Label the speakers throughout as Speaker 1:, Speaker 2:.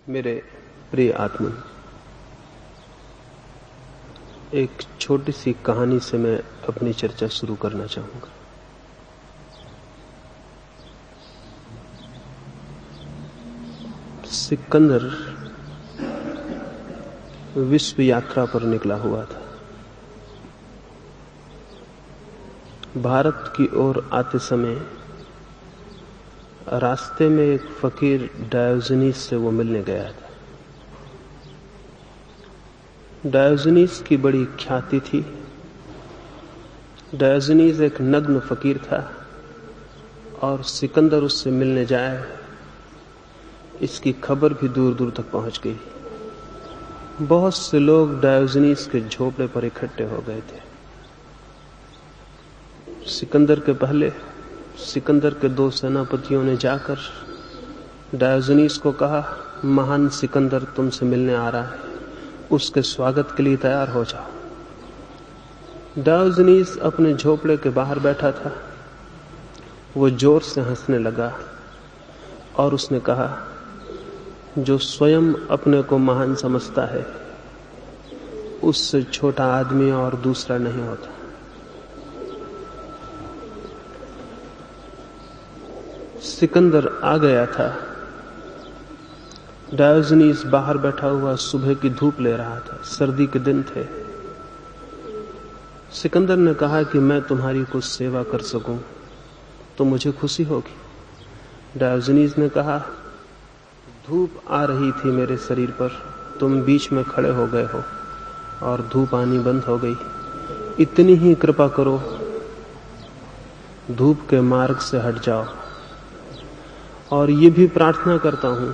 Speaker 1: मेरे प्रिय आत्मन, एक छोटी सी कहानी से मैं अपनी चर्चा शुरू करना चाहूंगा। सिकंदर विश्व यात्रा पर निकला हुआ था। भारत की ओर आते समय रास्ते में एक फकीर डायोजनीस से वो मिलने गया था। डायोजनीस की बड़ी ख्याति थी। डायोजनीस एक नग्न फकीर था और सिकंदर उससे मिलने जाए, इसकी खबर भी दूर दूर तक पहुंच गई। बहुत से लोग डायोजनीस के झोपड़े पर इकट्ठे हो गए थे। सिकंदर के पहले सिकंदर के दो सेनापतियों ने जाकर डायोजनीस को कहा, महान सिकंदर तुमसे मिलने आ रहा है, उसके स्वागत के लिए तैयार हो जाओ। डायोजनीस अपने झोपड़े के बाहर बैठा था। वो जोर से हंसने लगा और उसने कहा, जो स्वयं अपने को महान समझता है उससे छोटा आदमी और दूसरा नहीं होता। सिकंदर आ गया था। डायोजनीस बाहर बैठा हुआ सुबह की धूप ले रहा था। सर्दी के दिन थे। सिकंदर ने कहा कि मैं तुम्हारी कुछ सेवा कर सकूं तो मुझे खुशी होगी। डायोजनीस ने कहा, धूप आ रही थी मेरे शरीर पर, तुम बीच में खड़े हो गए हो और धूप आनी बंद हो गई। इतनी ही कृपा करो, धूप के मार्ग से हट जाओ। और ये भी प्रार्थना करता हूं,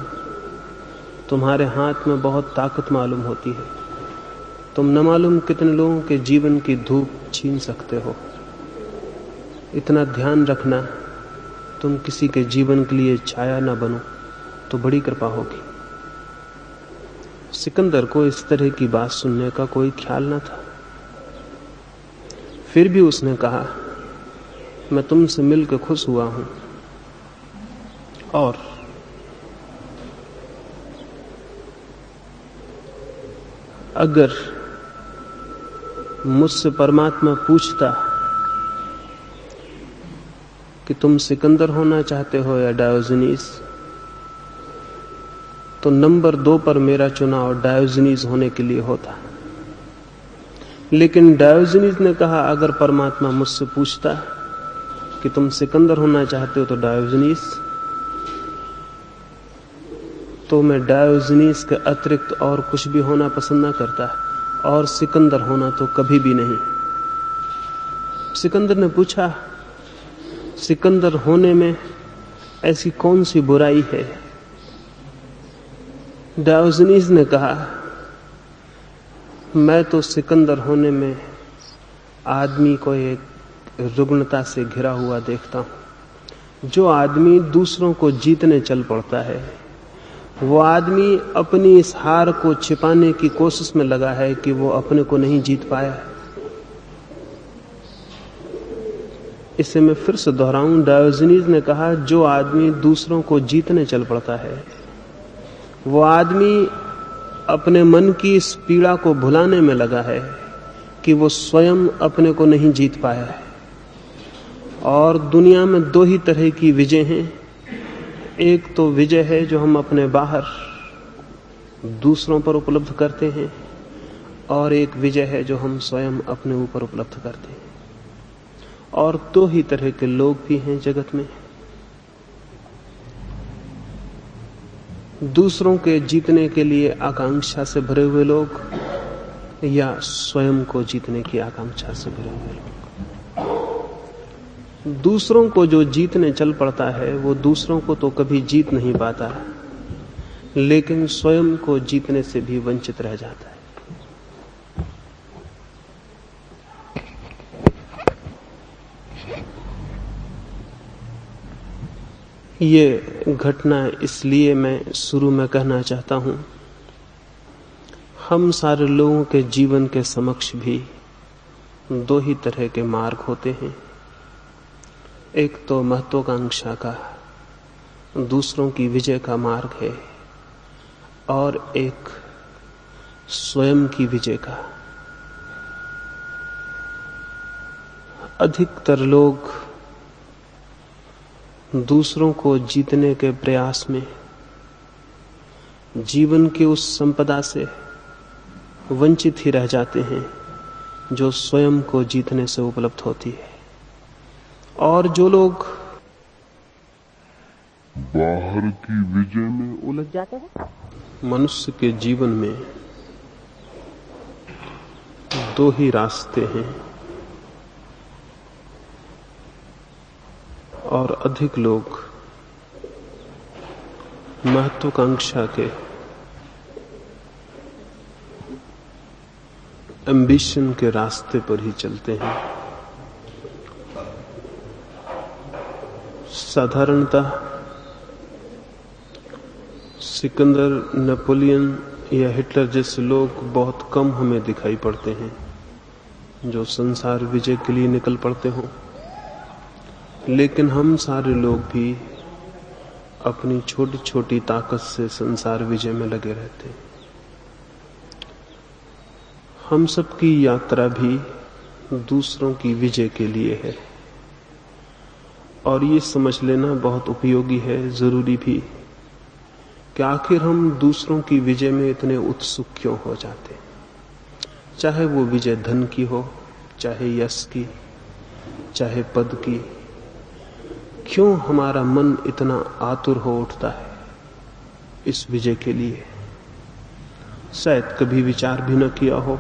Speaker 1: तुम्हारे हाथ में बहुत ताकत मालूम होती है। तुम न मालूम कितने लोगों के जीवन की धूप छीन सकते हो। इतना ध्यान रखना, तुम किसी के जीवन के लिए छाया न बनो तो बड़ी कृपा होगी। सिकंदर को इस तरह की बात सुनने का कोई ख्याल न था। फिर भी उसने कहा, मैं तुमसे मिलकर खुश हुआ हूं और अगर मुझसे परमात्मा पूछता कि तुम सिकंदर होना चाहते हो या डायोजनीस, तो नंबर 2 पर मेरा चुनाव डायोजनीस होने के लिए होता। लेकिन डायोजनीस ने कहा, अगर परमात्मा मुझसे पूछता कि तुम सिकंदर होना चाहते हो तो डायोजनीस, तो मैं डायोजनीस के अतिरिक्त और कुछ भी होना पसंद न करता, और सिकंदर होना तो कभी भी नहीं। सिकंदर ने पूछा, सिकंदर होने में ऐसी कौन सी बुराई है? डायोजनीस ने कहा, मैं तो सिकंदर होने में आदमी को एक रुग्णता से घिरा हुआ देखता हूं। जो आदमी दूसरों को जीतने चल पड़ता है, वो आदमी अपनी इस हार को छिपाने की कोशिश में लगा है कि वो अपने को नहीं जीत पाया। इसे मैं फिर से दोहराऊं, डायोजनीस ने कहा, जो आदमी दूसरों को जीतने चल पड़ता है, वो आदमी अपने मन की इस पीड़ा को भुलाने में लगा है कि वो स्वयं अपने को नहीं जीत पाया है। और दुनिया में 2 ही तरह की विजय हैं। एक तो विजय है जो हम अपने बाहर दूसरों पर उपलब्ध करते हैं, और एक विजय है जो हम स्वयं अपने ऊपर उपलब्ध करते हैं। और 2 ही तरह के लोग भी हैं जगत में, दूसरों के जीतने के लिए आकांक्षा से भरे हुए लोग या स्वयं को जीतने की आकांक्षा से भरे हुए लोग। दूसरों को जो जीतने चल पड़ता है वो दूसरों को तो कभी जीत नहीं पाता, लेकिन स्वयं को जीतने से भी वंचित रह जाता है। ये घटना इसलिए मैं शुरू में कहना चाहता हूं, हम सारे लोगों के जीवन के समक्ष भी 2 ही तरह के मार्ग होते हैं। एक तो महत्वाकांक्षा का, दूसरों की विजय का मार्ग है। और एक स्वयं की विजय का। अधिकतर लोग दूसरों को जीतने के प्रयास में जीवन की उस संपदा से वंचित ही रह जाते हैं जो स्वयं को जीतने से उपलब्ध होती है। और जो लोग
Speaker 2: बाहर की विजय में उलझ जाते हैं।
Speaker 1: मनुष्य के जीवन में दो ही रास्ते हैं, और अधिक लोग महत्वाकांक्षा के, एम्बिशन के रास्ते पर ही चलते हैं। साधारणतः सिकंदर, नेपोलियन या हिटलर जैसे लोग बहुत कम हमें दिखाई पड़ते हैं जो संसार विजय के लिए निकल पड़ते हों, लेकिन हम सारे लोग भी अपनी छोटी छोटी ताकत से संसार विजय में लगे रहते हैं। हम सबकी यात्रा भी दूसरों की विजय के लिए है, और ये समझ लेना बहुत उपयोगी है, जरूरी भी, कि आखिर हम दूसरों की विजय में इतने उत्सुक क्यों हो जाते हैं। चाहे वो विजय धन की हो, चाहे यश की, चाहे पद की, क्यों हमारा मन इतना आतुर हो उठता है इस विजय के लिए? शायद कभी विचार भी न किया हो।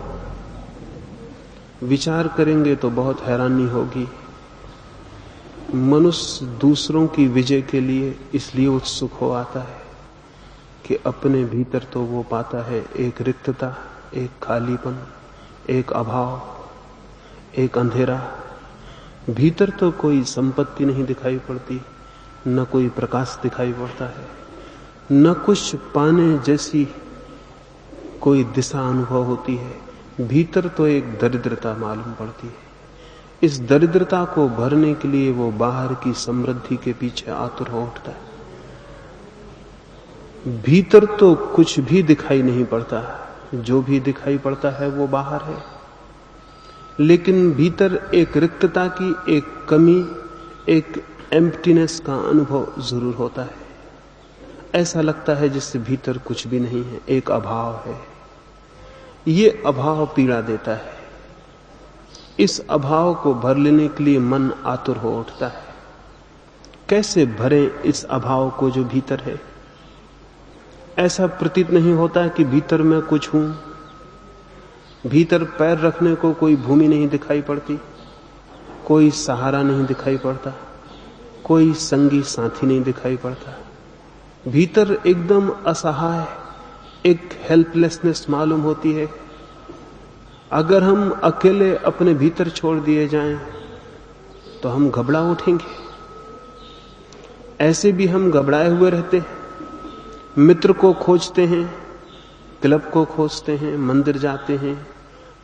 Speaker 1: विचार करेंगे तो बहुत हैरानी होगी। मनुष्य दूसरों की विजय के लिए इसलिए उत्सुक हो आता है कि अपने भीतर तो वो पाता है एक रिक्तता, एक खालीपन, एक अभाव, एक अंधेरा। भीतर तो कोई संपत्ति नहीं दिखाई पड़ती, न कोई प्रकाश दिखाई पड़ता है, न कुछ पाने जैसी कोई दिशा अनुभव होती है। भीतर तो एक दरिद्रता मालूम पड़ती है। इस दरिद्रता को भरने के लिए वो बाहर की समृद्धि के पीछे आतुर हो उठता है। भीतर तो कुछ भी दिखाई नहीं पड़ता, जो भी दिखाई पड़ता है वो बाहर है। लेकिन भीतर एक रिक्तता की, एक कमी, एक एम्प्टीनेस का अनुभव जरूर होता है। ऐसा लगता है जिससे भीतर कुछ भी नहीं है, एक अभाव है। ये अभाव पीड़ा देता है। इस अभाव को भर लेने के लिए मन आतुर हो उठता है। कैसे भरें इस अभाव को जो भीतर है? ऐसा प्रतीत नहीं होता कि भीतर मैं कुछ हूं। भीतर पैर रखने को कोई भूमि नहीं दिखाई पड़ती, कोई सहारा नहीं दिखाई पड़ता, कोई संगी साथी नहीं दिखाई पड़ता। भीतर एकदम असहाय, एक हेल्पलेसनेस मालूम होती है। अगर हम अकेले अपने भीतर छोड़ दिए जाएं तो हम घबरा उठेंगे। ऐसे भी हम घबराए हुए रहते हैं। मित्र को खोजते हैं, क्लब को खोजते हैं, मंदिर जाते हैं,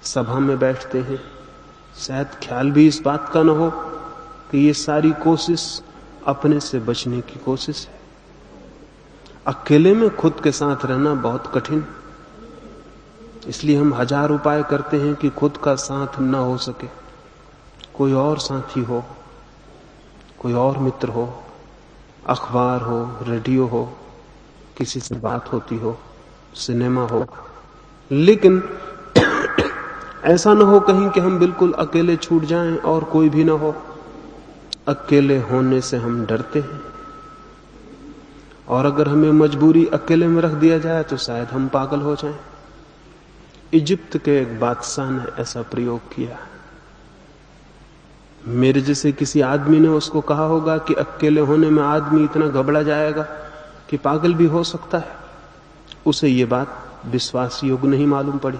Speaker 1: सभा में बैठते हैं। शायद ख्याल भी इस बात का न हो कि ये सारी कोशिश अपने से बचने की कोशिश है। अकेले में खुद के साथ रहना बहुत कठिन, इसलिए हम हजार उपाय करते हैं कि खुद का साथ न हो सके, कोई और साथी हो, कोई और मित्र हो, अखबार हो, रेडियो हो, किसी से बात होती हो, सिनेमा हो। लेकिन ऐसा न हो कहीं कि हम बिल्कुल अकेले छूट जाएं और कोई भी न हो। अकेले होने से हम डरते हैं, और अगर हमें मजबूरी अकेले में रख दिया जाए तो शायद हम पागल हो जाएं। इजिप्त के एक बादशाह ने ऐसा प्रयोग किया। मेरे जैसे किसी आदमी ने उसको कहा होगा कि अकेले होने में आदमी इतना घबरा जाएगा कि पागल भी हो सकता है। उसे ये बात विश्वास योग्य नहीं मालूम पड़ी।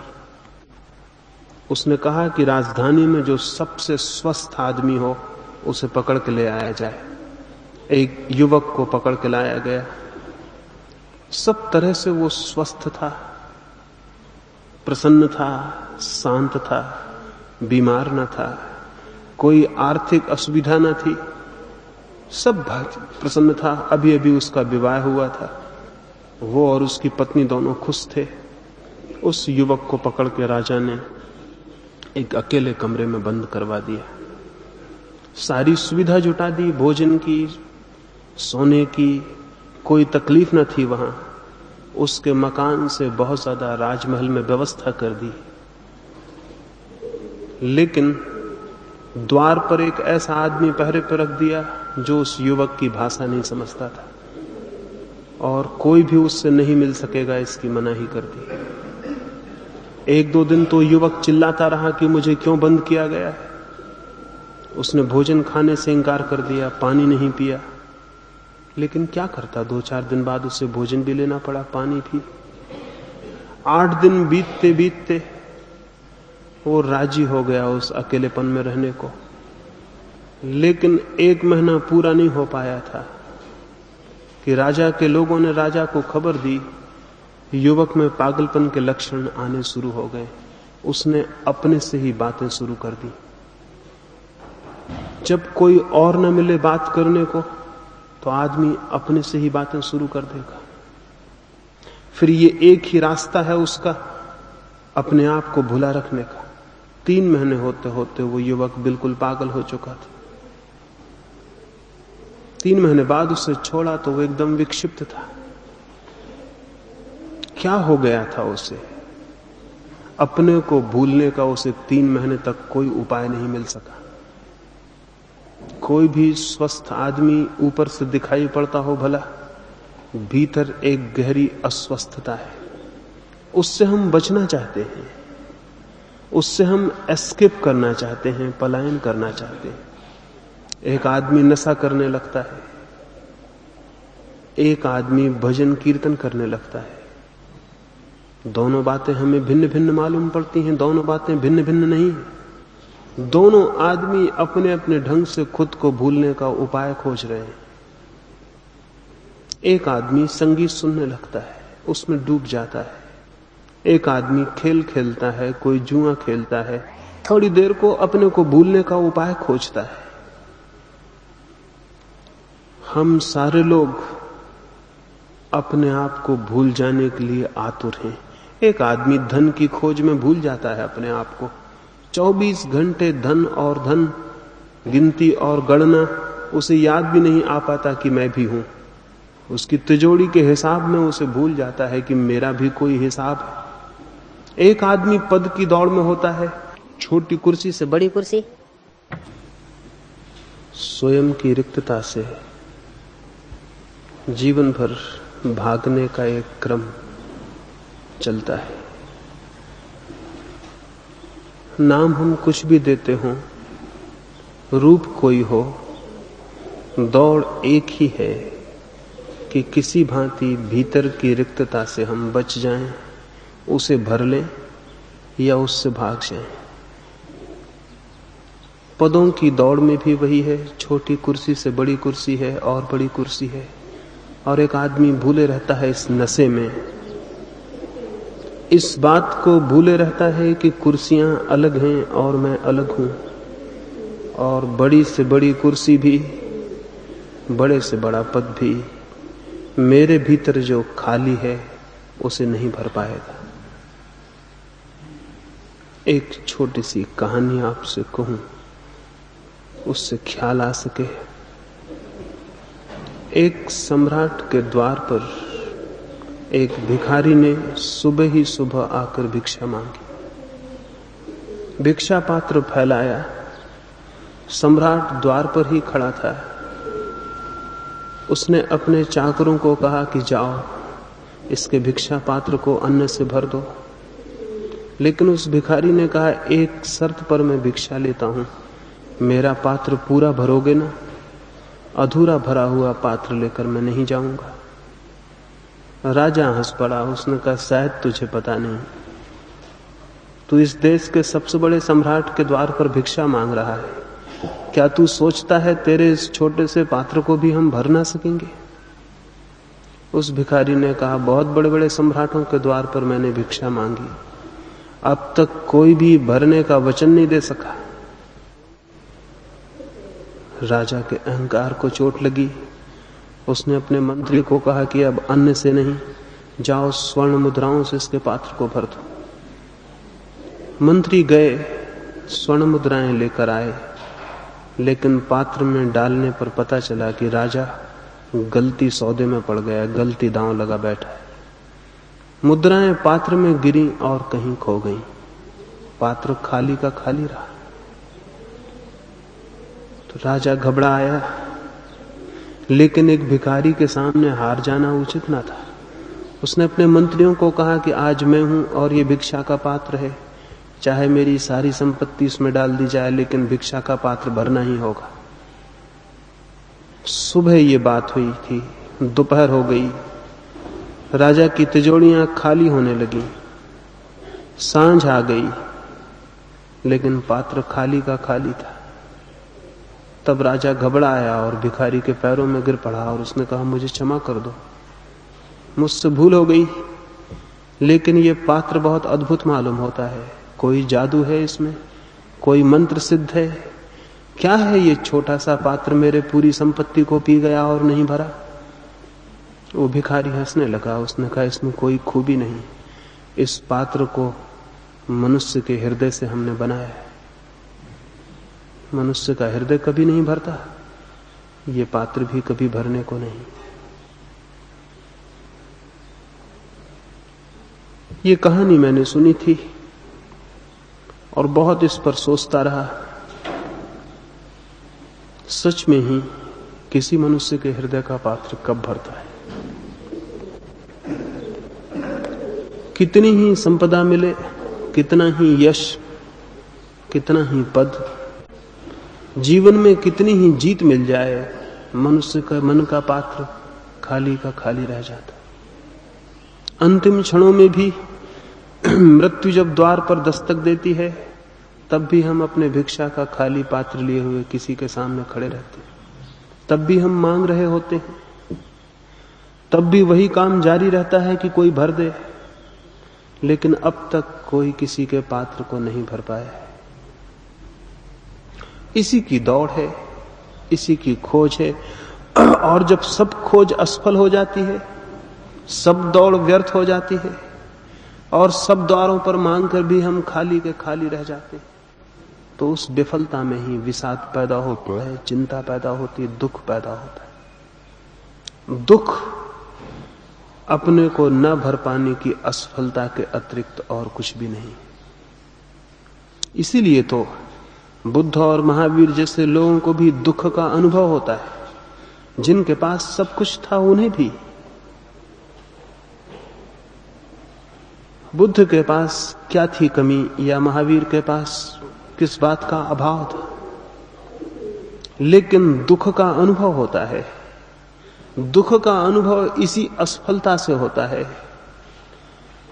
Speaker 1: उसने कहा कि राजधानी में जो सबसे स्वस्थ आदमी हो उसे पकड़ के ले आया जाए। एक युवक को पकड़ के लाया गया। सब तरह से वो स्वस्थ था, प्रसन्न था, शांत था, बीमार न था, कोई आर्थिक असुविधा न थी, सब प्रसन्न था। अभी अभी उसका विवाह हुआ था। वो और उसकी पत्नी दोनों खुश थे। उस युवक को पकड़ के राजा ने एक अकेले कमरे में बंद करवा दिया। सारी सुविधा जुटा दी, भोजन की, सोने की, कोई तकलीफ न थी वहां। उसके मकान से बहुत ज्यादा राजमहल में व्यवस्था कर दी। लेकिन द्वार पर एक ऐसा आदमी पहरे पर रख दिया जो उस युवक की भाषा नहीं समझता था, और कोई भी उससे नहीं मिल सकेगा इसकी मनाही कर दी। एक दो दिन तो युवक चिल्लाता रहा कि मुझे क्यों बंद किया गया है। उसने भोजन खाने से इंकार कर दिया, पानी नहीं पिया। लेकिन क्या करता, 2-4 दिन बाद उसे भोजन भी लेना पड़ा, पानी भी। 8 दिन बीतते बीतते वो राजी हो गया उस अकेलेपन में रहने को। लेकिन 1 महीना पूरा नहीं हो पाया था कि राजा के लोगों ने राजा को खबर दी, युवक में पागलपन के लक्षण आने शुरू हो गए। उसने अपने से ही बातें शुरू कर दी। जब कोई और न मिले बात करने को तो आदमी अपने से ही बातें शुरू कर देगा। फिर ये एक ही रास्ता है उसका, अपने आप को भुला रखने का। 3 महीने होते होते वो युवक बिल्कुल पागल हो चुका था। 3 महीने बाद उसे छोड़ा तो वो एकदम विक्षिप्त था। क्या हो गया था उसे? अपने को भूलने का उसे 3 महीने तक कोई उपाय नहीं मिल सका। कोई भी स्वस्थ आदमी ऊपर से दिखाई पड़ता हो भला, भीतर एक गहरी अस्वस्थता है। उससे हम बचना चाहते हैं, उससे हम एस्केप करना चाहते हैं, पलायन करना चाहते हैं। एक आदमी नशा करने लगता है, एक आदमी भजन कीर्तन करने लगता है। दोनों बातें हमें भिन्न भिन्न मालूम पड़ती हैं, दोनों बातें भिन्न भिन्न नहीं हैं। दोनों आदमी अपने अपने ढंग से खुद को भूलने का उपाय खोज रहे हैं। एक आदमी संगीत सुनने लगता है, उसमें डूब जाता है। एक आदमी खेल खेलता है, कोई जुआ खेलता है, थोड़ी देर को अपने को भूलने का उपाय खोजता है। हम सारे लोग अपने आप को भूल जाने के लिए आतुर हैं। एक आदमी धन की खोज में भूल जाता है अपने आप को। 24 घंटे धन और धन, गिनती और गणना, उसे याद भी नहीं आ पाता कि मैं भी हूं। उसकी तिजोरी के हिसाब में उसे भूल जाता है कि मेरा भी कोई हिसाब है। एक आदमी पद की दौड़ में होता है, छोटी कुर्सी से बड़ी कुर्सी। स्वयं की रिक्तता से जीवन भर भागने का एक क्रम चलता है। नाम हम कुछ भी देते हों, रूप कोई हो, दौड़ एक ही है कि किसी भांति भीतर की रिक्तता से हम बच जाएं, उसे भर लें या उससे भाग जाएं। पदों की दौड़ में भी वही है। छोटी कुर्सी से बड़ी कुर्सी है और बड़ी कुर्सी है, और एक आदमी भूले रहता है इस नशे में। इस बात को भूले रहता है कि कुर्सियां अलग हैं और मैं अलग हूं, और बड़ी से बड़ी कुर्सी भी, बड़े से बड़ा पद भी मेरे भीतर जो खाली है उसे नहीं भर पाएगा। एक छोटी सी कहानी आपसे कहूं, उससे ख्याल आ सके। एक सम्राट के द्वार पर एक भिखारी ने सुबह ही सुबह आकर भिक्षा मांगी। भिक्षा पात्र फैलाया, सम्राट द्वार पर ही खड़ा था। उसने अपने चाकरों को कहा कि जाओ इसके भिक्षा पात्र को अन्न से भर दो। लेकिन उस भिखारी ने कहा, एक शर्त पर मैं भिक्षा लेता हूं, मेरा पात्र पूरा भरोगे ना? अधूरा भरा हुआ पात्र लेकर मैं नहीं जाऊंगा। राजा हंस पड़ा। उसने कहा, शायद तुझे पता नहीं, तू इस देश के सबसे बड़े सम्राट के द्वार पर भिक्षा मांग रहा है। क्या तू सोचता है तेरे इस छोटे से पात्र को भी हम भर ना सकेंगे? उस भिखारी ने कहा, बहुत बड़े बड़े सम्राटों के द्वार पर मैंने भिक्षा मांगी, अब तक कोई भी भरने का वचन नहीं दे सका। राजा के अहंकार को चोट लगी। उसने अपने मंत्री को कहा कि अब अन्न से नहीं, जाओ स्वर्ण मुद्राओं से इसके पात्र को भर दो। मंत्री गए, स्वर्ण मुद्राएं लेकर आए, लेकिन पात्र में डालने पर पता चला कि राजा गलती सौदे में पड़ गया, गलती दांव लगा बैठा है। मुद्राएं पात्र में गिरी और कहीं खो गईं। पात्र खाली का खाली रहा। तो राजा घबरा आया, लेकिन एक भिखारी के सामने हार जाना उचित ना था। उसने अपने मंत्रियों को कहा कि आज मैं हूं और ये भिक्षा का पात्र है, चाहे मेरी सारी संपत्ति इसमें डाल दी जाए, लेकिन भिक्षा का पात्र भरना ही होगा। सुबह ये बात हुई थी, दोपहर हो गई, राजा की तिजोरियां खाली होने लगी। सांझ आ गई, लेकिन पात्र खाली का खाली था। तब राजा घबरा आया और भिखारी के पैरों में गिर पड़ा और उसने कहा, मुझे क्षमा कर दो, मुझसे भूल हो गई, लेकिन ये पात्र बहुत अद्भुत मालूम होता है। कोई जादू है इसमें, कोई मंत्र सिद्ध है, क्या है ये छोटा सा पात्र मेरे पूरी संपत्ति को पी गया और नहीं भरा? वो भिखारी हंसने लगा। उसने कहा, इसमें कोई खूबी नहीं, इस पात्र को मनुष्य के हृदय से हमने बनाया है। मनुष्य का हृदय कभी नहीं भरता, ये पात्र भी कभी भरने को नहीं। ये कहानी मैंने सुनी थी और बहुत इस पर सोचता रहा। सच में ही किसी मनुष्य के हृदय का पात्र कब भरता है? कितनी ही संपदा मिले, कितना ही यश, कितना ही पद, जीवन में कितनी ही जीत मिल जाए, मनुष्य का मन का पात्र खाली का खाली रह जाता। अंतिम क्षणों में भी मृत्यु जब द्वार पर दस्तक देती है, तब भी हम अपने भिक्षा का खाली पात्र लिए हुए किसी के सामने खड़े रहते हैं। तब भी हम मांग रहे होते हैं, तब भी वही काम जारी रहता है कि कोई भर दे, लेकिन अब तक कोई किसी के पात्र को नहीं भर पाया है। इसी की दौड़ है, इसी की खोज है, और जब सब खोज असफल हो जाती है, सब दौड़ व्यर्थ हो जाती है और सब द्वारों पर मांग कर भी हम खाली के खाली रह जाते हैं, तो उस विफलता में ही विषाद पैदा होता है, चिंता पैदा होती है, दुख पैदा होता है। दुख अपने को न भर पाने की असफलता के अतिरिक्त और कुछ भी नहीं। इसीलिए तो बुद्ध और महावीर जैसे लोगों को भी दुख का अनुभव होता है। जिनके पास सब कुछ था उन्हें भी। बुद्ध के पास क्या थी कमी, या महावीर के पास किस बात का अभाव था, लेकिन दुख का अनुभव होता है। दुख का अनुभव इसी असफलता से होता है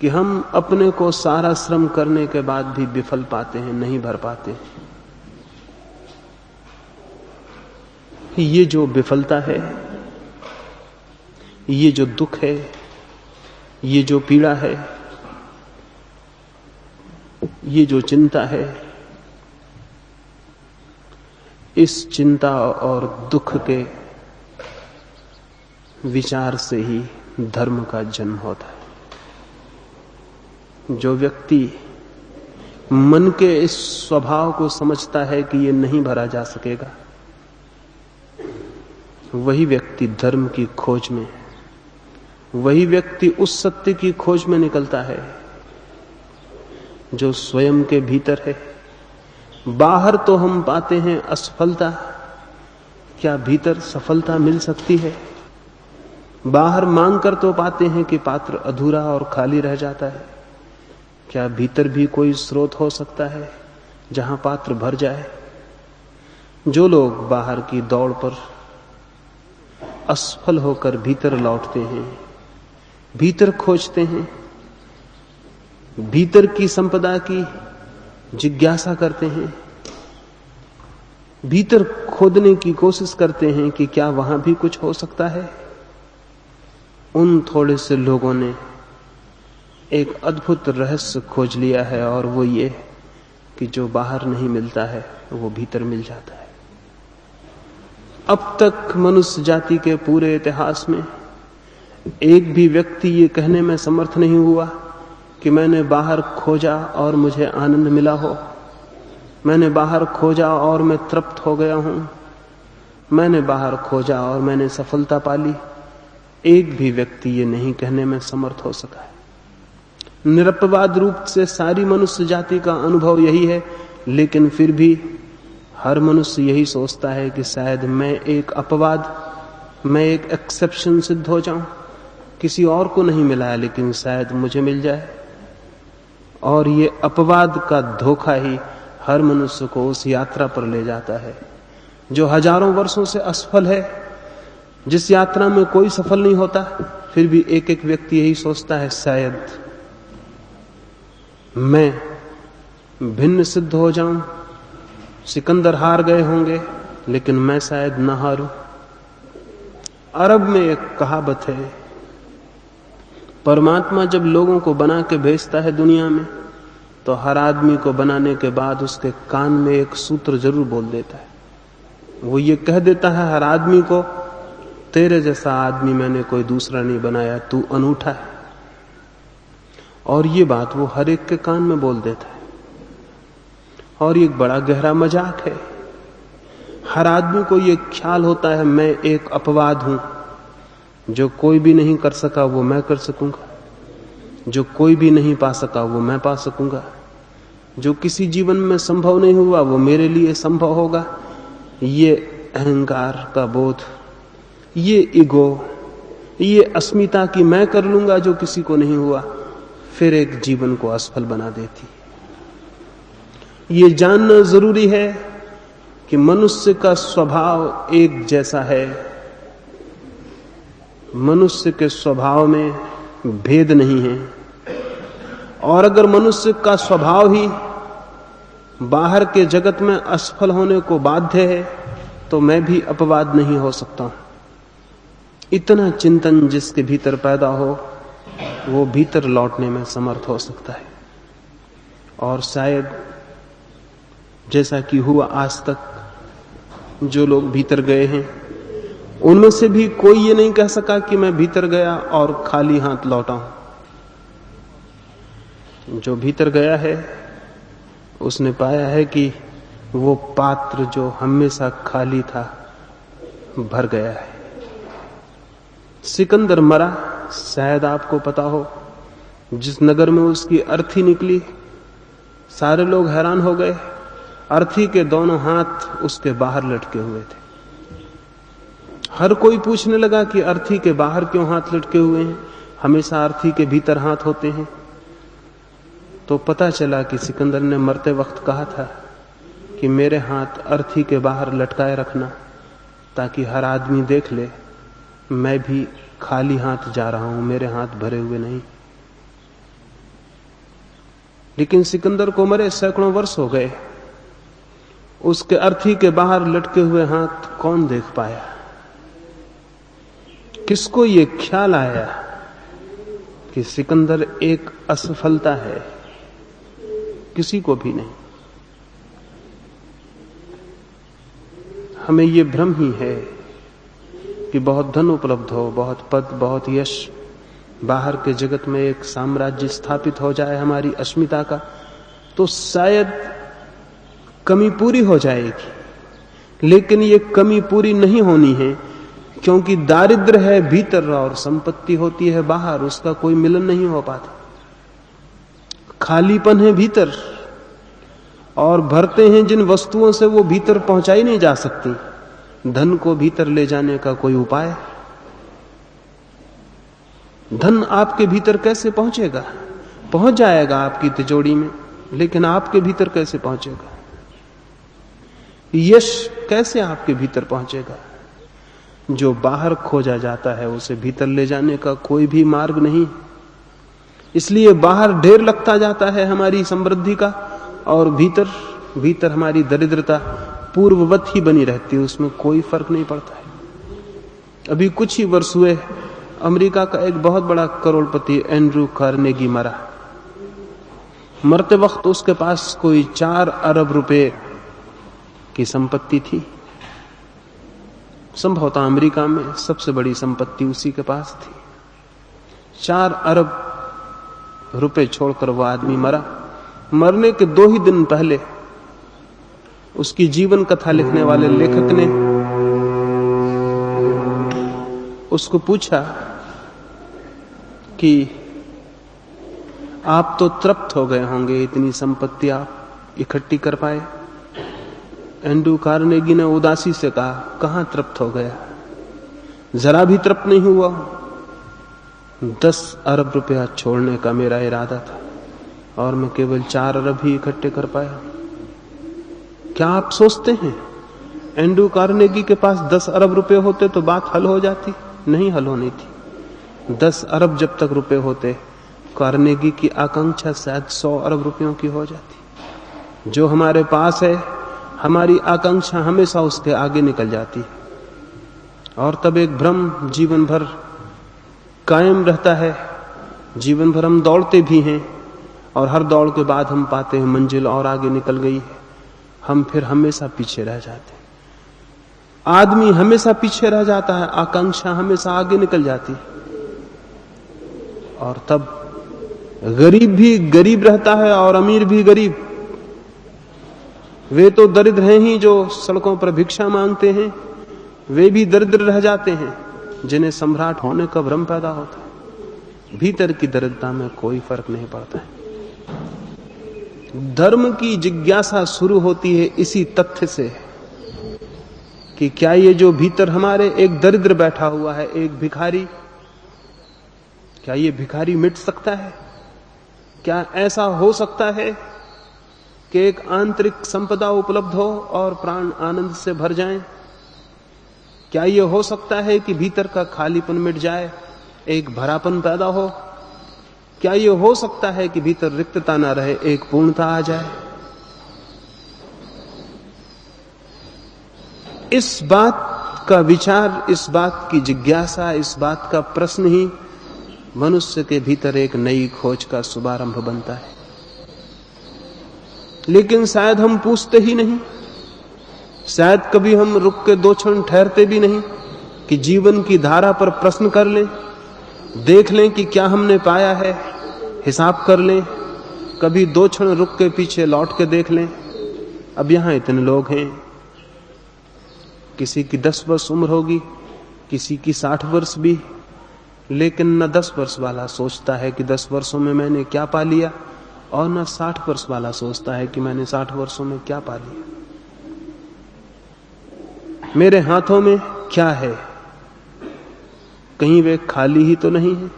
Speaker 1: कि हम अपने को सारा श्रम करने के बाद भी विफल पाते हैं, नहीं भर पाते। ये जो विफलता है, ये जो दुख है, ये जो पीड़ा है, ये जो चिंता है, इस चिंता और दुख के विचार से ही धर्म का जन्म होता है। जो व्यक्ति मन के इस स्वभाव को समझता है कि ये नहीं भरा जा सकेगा, वही व्यक्ति धर्म की खोज में, वही व्यक्ति उस सत्य की खोज में निकलता है जो स्वयं के भीतर है। बाहर तो हम पाते हैं असफलता, क्या भीतर सफलता मिल सकती है? बाहर मांग कर तो पाते हैं कि पात्र अधूरा और खाली रह जाता है, क्या भीतर भी कोई स्रोत हो सकता है जहां पात्र भर जाए? जो लोग बाहर की दौड़ पर असफल होकर भीतर लौटते हैं, भीतर खोजते हैं, भीतर की संपदा की जिज्ञासा करते हैं, भीतर खोदने की कोशिश करते हैं कि क्या वहां भी कुछ हो सकता है, उन थोड़े से लोगों ने एक अद्भुत रहस्य खोज लिया है, और वो ये कि जो बाहर नहीं मिलता है वो भीतर मिल जाता है। अब तक मनुष्य जाति के पूरे इतिहास में एक भी व्यक्ति ये कहने में समर्थ नहीं हुआ कि मैंने बाहर खोजा और मुझे आनंद मिला हो, मैंने बाहर खोजा और मैं तृप्त हो गया हूं, मैंने बाहर खोजा और मैंने सफलता पाली। एक भी व्यक्ति ये नहीं कहने में समर्थ हो सका है। निरपवाद रूप से सारी मनुष्य जाति का अनुभव यही है, लेकिन फिर भी हर मनुष्य यही सोचता है कि शायद मैं एक अपवाद, मैं एक एक्सेप्शन सिद्ध हो जाऊं, किसी और को नहीं मिला है लेकिन शायद मुझे मिल जाए। और ये अपवाद का धोखा ही हर मनुष्य को उस यात्रा पर ले जाता है जो हजारों वर्षों से असफल है, जिस यात्रा में कोई सफल नहीं होता। फिर भी एक एक व्यक्ति यही सोचता है शायद मैं भिन्न सिद्ध हो जाऊं, सिकंदर हार गए होंगे लेकिन मैं शायद न हारूं। अरब में एक कहावत है, परमात्मा जब लोगों को बना के भेजता है दुनिया में तो हर आदमी को बनाने के बाद उसके कान में एक सूत्र जरूर बोल देता है। वो ये कह देता है हर आदमी को, तेरे जैसा आदमी मैंने कोई दूसरा नहीं बनाया, तू अनूठा है। और ये बात वो हर एक के कान में बोल देता है। और ये एक बड़ा गहरा मजाक है। हर आदमी को ये ख्याल होता है मैं एक अपवाद हूं, जो कोई भी नहीं कर सका वो मैं कर सकूंगा, जो कोई भी नहीं पा सका वो मैं पा सकूंगा, जो किसी जीवन में संभव नहीं हुआ वो मेरे लिए संभव होगा। ये अहंकार का बोध, ये ईगो, ये अस्मिता की मैं कर लूंगा जो किसी को नहीं हुआ, फिर एक जीवन को असफल बना देती। ये जानना जरूरी है कि मनुष्य का स्वभाव एक जैसा है, मनुष्य के स्वभाव में भेद नहीं है। और अगर मनुष्य का स्वभाव ही बाहर के जगत में असफल होने को बाध्य है तो मैं भी अपवाद नहीं हो सकता। इतना चिंतन जिसके भीतर पैदा हो वो भीतर लौटने में समर्थ हो सकता है। और शायद जैसा कि हुआ आज तक, जो लोग भीतर गए हैं उनमें से भी कोई ये नहीं कह सका कि मैं भीतर गया और खाली हाथ लौटा हूं। जो भीतर गया है उसने पाया है कि वो पात्र जो हमेशा खाली था भर गया है। सिकंदर मरा, शायद आपको पता हो, जिस नगर में उसकी अर्थी निकली सारे लोग हैरान हो गए। अर्थी के दोनों हाथ उसके बाहर लटके हुए थे। हर कोई पूछने लगा कि अर्थी के बाहर क्यों हाथ लटके हुए हैं, हमेशा अर्थी के भीतर हाथ होते हैं। तो पता चला कि सिकंदर ने मरते वक्त कहा था कि मेरे हाथ अर्थी के बाहर लटकाए रखना, ताकि हर आदमी देख ले मैं भी खाली हाथ जा रहा हूं, मेरे हाथ भरे हुए नहीं। लेकिन सिकंदर को मरे सैकड़ों वर्ष हो गए, उसके अर्थी के बाहर लटके हुए हाथ कौन देख पाया? किसको ये ख्याल आया कि सिकंदर एक असफलता है? किसी को भी नहीं। हमें ये भ्रम ही है कि बहुत धन उपलब्ध हो, बहुत पद, बहुत यश, बाहर के जगत में एक साम्राज्य स्थापित हो जाए हमारी अस्मिता का, तो शायद कमी पूरी हो जाएगी। लेकिन ये कमी पूरी नहीं होनी है, क्योंकि दारिद्र्य है भीतर और संपत्ति होती है बाहर, उसका कोई मिलन नहीं हो पाता। खालीपन है भीतर और भरते हैं जिन वस्तुओं से वो भीतर पहुंचाई नहीं जा सकती। धन को भीतर ले जाने का कोई उपाय? धन आपके भीतर कैसे पहुंचेगा? पहुंच जाएगा आपकी तिजोरी में, लेकिन आपके भीतर कैसे पहुंचेगा? यश कैसे आपके भीतर पहुंचेगा? जो बाहर खोजा जाता है उसे भीतर ले जाने का कोई भी मार्ग नहीं। इसलिए बाहर ढेर लगता जाता है हमारी समृद्धि का, और भीतर हमारी दरिद्रता पूर्ववत ही बनी रहती है, उसमें कोई फर्क नहीं पड़ता है। अभी कुछ ही वर्ष हुए अमेरिका का एक बहुत बड़ा करोड़पति एंड्रू कार्नेगी मरा। मरते वक्त उसके पास कोई 4 अरब रुपए की संपत्ति थी। संभवतः अमेरिका में सबसे बड़ी संपत्ति उसी के पास थी। 4 अरब रुपए छोड़कर वो आदमी मरा। मरने के 2 ही दिन पहले उसकी जीवन कथा लिखने वाले लेखक ने उसको पूछा कि आप तो तृप्त हो गए होंगे, इतनी संपत्ति आप इकट्ठी कर पाए। एंड्रू कार्नेगी ने उदासी से कहा, कहां तृप्त हो गया, जरा भी तृप्त नहीं हुआ। 10 अरब रुपया छोड़ने का मेरा इरादा था और मैं केवल 4 अरब ही इकट्ठे कर पाया। क्या आप सोचते हैं एंड्रू कार्नेगी के पास 10 अरब रुपए होते तो बात हल हो जाती? नहीं हल होनी थी। 10 अरब जब तक रुपए होते, कार्नेगी की आकांक्षा शायद 100 अरब रुपयों की हो जाती। जो हमारे पास है, हमारी आकांक्षा हमेशा उसके आगे निकल जाती है और तब एक भ्रम जीवन भर कायम रहता है। जीवन भर हम दौड़ते भी हैं और हर दौड़ के बाद हम पाते हैं मंजिल और आगे निकल गई है, हम फिर हमेशा पीछे रह जाते हैं। आदमी हमेशा पीछे रह जाता है, आकांक्षा हमेशा आगे निकल जाती है। और तब गरीब भी गरीब रहता है और अमीर भी गरीब। वे तो दरिद्र हैं ही जो सड़कों पर भिक्षा मांगते हैं, वे भी दरिद्र रह जाते हैं जिन्हें सम्राट होने का भ्रम पैदा होता है। भीतर की दरिद्रता में कोई फर्क नहीं पड़ता है। धर्म की जिज्ञासा शुरू होती है इसी तथ्य से कि क्या ये जो भीतर हमारे एक दरिद्र बैठा हुआ है, एक भिखारी, क्या ये भिखारी मिट सकता है? क्या ऐसा हो सकता है कि एक आंतरिक संपदा उपलब्ध हो और प्राण आनंद से भर जाएं? क्या ये हो सकता है कि भीतर का खालीपन मिट जाए, एक भरापन पैदा हो? क्या ये हो सकता है कि भीतर रिक्तता ना रहे, एक पूर्णता आ जाए? इस बात का विचार, इस बात की जिज्ञासा, इस बात का प्रश्न ही मनुष्य के भीतर एक नई खोज का शुभारंभ बनता है। लेकिन शायद हम पूछते ही नहीं, शायद कभी हम रुक के 2 क्षण ठहरते भी नहीं कि जीवन की धारा पर प्रश्न कर लें, देख लें कि क्या हमने पाया है, हिसाब कर लें। कभी 2 क्षण रुक के पीछे लौट के देख लें। अब यहां इतने लोग हैं, किसी की 10 वर्ष उम्र होगी, किसी की 60 वर्ष भी, लेकिन न 10 वर्ष वाला सोचता है कि 10 वर्षों में मैंने क्या पा लिया, और न 60 वर्ष वाला सोचता है कि मैंने 60 वर्षों में क्या पा लिया। मेरे हाथों में क्या है? कहीं वे खाली ही तो नहीं है।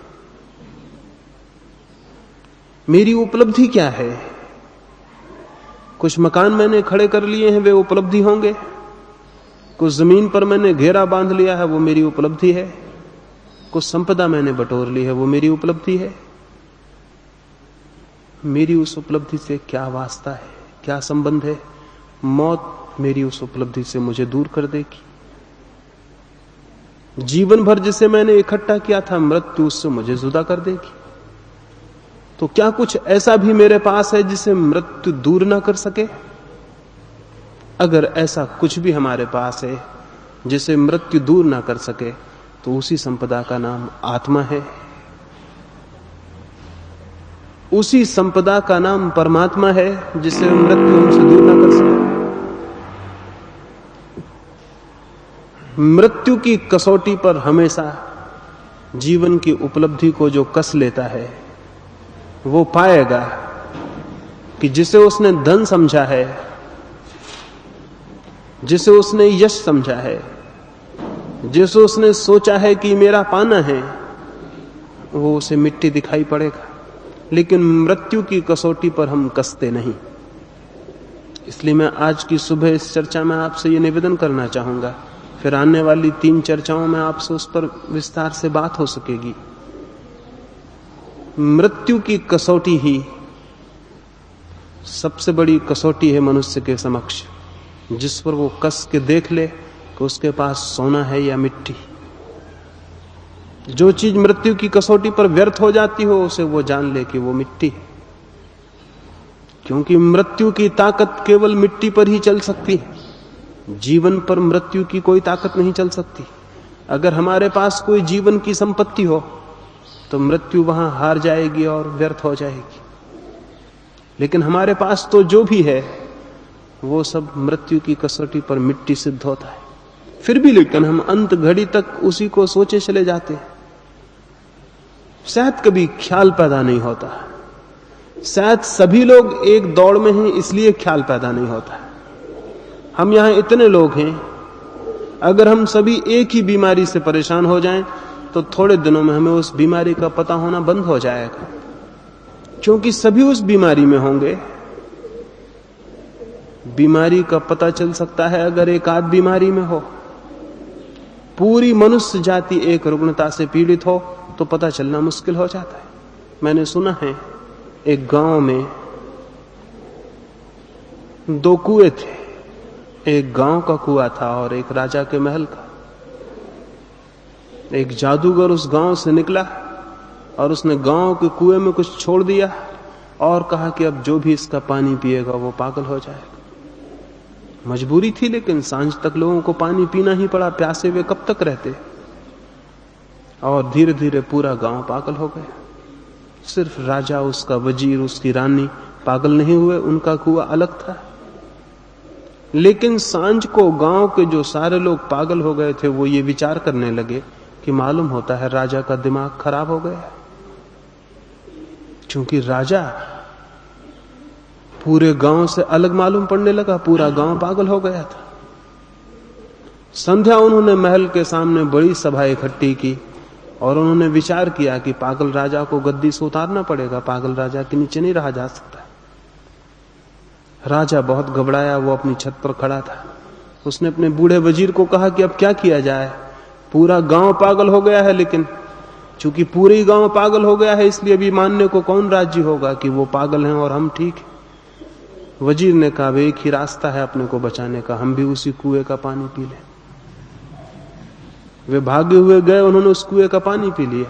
Speaker 1: मेरी उपलब्धि क्या है? कुछ मकान मैंने खड़े कर लिए हैं, वे उपलब्धि होंगे। कुछ जमीन पर मैंने घेरा बांध लिया है, वो मेरी उपलब्धि है। कुछ संपदा मैंने बटोर ली है, वो मेरी उपलब्धि है। मेरी उस उपलब्धि से क्या वास्ता है, क्या संबंध है? मौत मेरी उस उपलब्धि से मुझे दूर कर देगी। जीवन भर जिसे मैंने इकट्ठा किया था, मृत्यु उससे मुझे जुदा कर देगी। तो क्या कुछ ऐसा भी मेरे पास है जिसे मृत्यु दूर ना कर सके? अगर ऐसा कुछ भी हमारे पास है जिसे मृत्यु दूर ना कर सके, तो उसी संपदा का नाम आत्मा है। उसी संपदा का नाम परमात्मा है जिसे मृत्यु हमसे दूर ना कर सके। मृत्यु की कसौटी पर हमेशा जीवन की उपलब्धि को जो कस लेता है, वो पाएगा कि जिसे उसने धन समझा है, जिसे उसने यश समझा है, जिसे उसने सोचा है कि मेरा पाना है, वो उसे मिट्टी दिखाई पड़ेगा। लेकिन मृत्यु की कसौटी पर हम कसते नहीं। इसलिए मैं आज की सुबह इस चर्चा में आपसे ये निवेदन करना चाहूंगा, फिर आने वाली 3 चर्चाओं में आपसे उस पर विस्तार से बात हो सकेगी। मृत्यु की कसौटी ही सबसे बड़ी कसौटी है मनुष्य के समक्ष, जिस पर वो कस के देख ले कि उसके पास सोना है या मिट्टी। जो चीज मृत्यु की कसौटी पर व्यर्थ हो जाती हो, उसे वो जान ले कि वो मिट्टी है। क्योंकि मृत्यु की ताकत केवल मिट्टी पर ही चल सकती है, जीवन पर मृत्यु की कोई ताकत नहीं चल सकती। अगर हमारे पास कोई जीवन की संपत्ति हो तो मृत्यु वहां हार जाएगी और व्यर्थ हो जाएगी। लेकिन हमारे पास तो जो भी है वो सब मृत्यु की कसौटी पर मिट्टी सिद्ध होता है। फिर भी लेकिन हम अंत घड़ी तक उसी को सोचे चले जाते हैं। शायद कभी ख्याल पैदा नहीं होता, शायद सभी लोग एक दौड़ में हैं इसलिए ख्याल पैदा नहीं होता। हम यहां इतने लोग हैं, अगर हम सभी एक ही बीमारी से परेशान हो जाएं तो थोड़े दिनों में हमें उस बीमारी का पता होना बंद हो जाएगा, क्योंकि सभी उस बीमारी में होंगे। बीमारी का पता चल सकता है अगर एक आध बीमारी में हो। पूरी मनुष्य जाति एक रुग्णता से पीड़ित हो तो पता चलना मुश्किल हो जाता है। मैंने सुना है एक गांव में 2 कुएं थे, एक गांव का कुआं था और एक राजा के महल का। एक जादूगर उस गांव से निकला और उसने गांव के कुएं में कुछ छोड़ दिया और कहा कि अब जो भी इसका पानी पिएगा वो पागल हो जाएगा। मजबूरी थी, लेकिन सांझ तक लोगों को पानी पीना ही पड़ा, प्यासे हुए कब तक रहते। और धीरे धीरे पूरा गांव पागल हो गया। सिर्फ राजा, उसका वजीर, उसकी रानी पागल नहीं हुए, उनका कुआं अलग था। लेकिन सांझ को गांव के जो सारे लोग पागल हो गए थे वो ये विचार करने लगे कि मालूम होता है राजा का दिमाग खराब हो गया, क्योंकि राजा पूरे गांव से अलग मालूम पड़ने लगा, पूरा गांव पागल हो गया था। संध्या उन्होंने महल के सामने बड़ी सभा इकट्ठी की और उन्होंने विचार किया कि पागल राजा को गद्दी से उतारना पड़ेगा, पागल राजा के नीचे नहीं रहा जा सकता। राजा बहुत घबराया, वो अपनी छत पर खड़ा था। उसने अपने बूढ़े वजीर को कहा कि अब क्या किया जाए, पूरा गांव पागल हो गया है, लेकिन चूंकि पूरे गांव पागल हो गया है इसलिए अभी मानने को कौन राजी होगा कि वो पागल हैं और हम ठीक हैं। वजीर ने कहा एक ही रास्ता है अपने को बचाने का, हम भी उसी कुएं का पानी पी लें। वे भागे हुए गए, उन्होंने उस कुएं का पानी पी लिया।